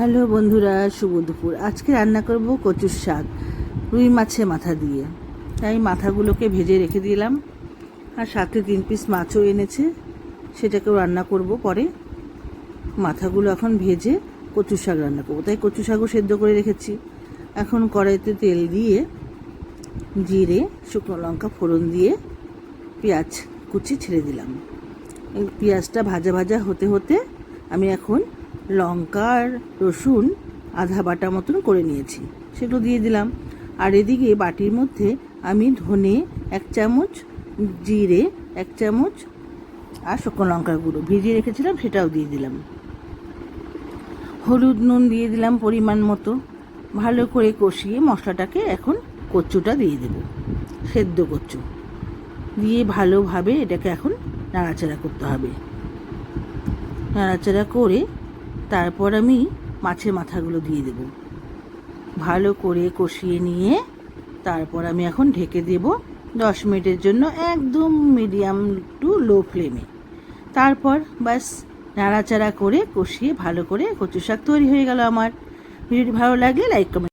Hello বন্ধুরা, শুভ দুপুর। আজকে রান্না করব কচুর শাক রুই মাছের মাথা দিয়ে। তাই মাথাগুলোকে ভেজে রেখে দিলাম, আর সাথে 3 পিস মাছও এনেছে, সেটাকেও রান্না করব পরে। মাথাগুলো এখন ভেজে কচুর শাক রান্না করবো, তাই কচু শাকও সেদ্ধ করে রেখেছি। এখন কড়াইতে তেল দিয়ে জিরে শুকনো লঙ্কা ফোড়ন দিয়ে পেঁয়াজ কুচি ছেড়ে দিলাম। এই পেঁয়াজটা ভাজা ভাজা হতে হতে আমি এখন লঙ্কা আর রসুন আধা বাটা মতন করে নিয়েছি, সেগুলো দিয়ে দিলাম। আর এদিকে বাটির মধ্যে আমি ধনে 1 চামচ, জিরে 1 চামচ আর শুকনো লঙ্কার গুঁড়ো ভিজিয়ে রেখেছিলাম, সেটাও দিয়ে দিলাম। হলুদ নুন দিয়ে দিলাম পরিমাণ মতো। ভালো করে কষিয়ে মশলাটাকে এখন কচুটা দিয়ে দেব, সেদ্ধ কচু দিয়ে ভালোভাবে এটাকে এখন নাড়াচাড়া করতে হবে। নাড়াচাড়া করে তারপর আমি মাছের মাথাগুলো দিয়ে দেব। ভালো করে কষিয়ে নিয়ে তারপর আমি এখন ঢেকে দেব 10 মিনিটের জন্য, একদম মিডিয়াম টু লো ফ্লেমে। তারপর ব্যাস নাড়াচাড়া করে কষিয়ে ভালো করে কচু শাক তৈরি হয়ে গেল আমার। ভিডিওটি ভালো লাগলে লাইক কমেন্ট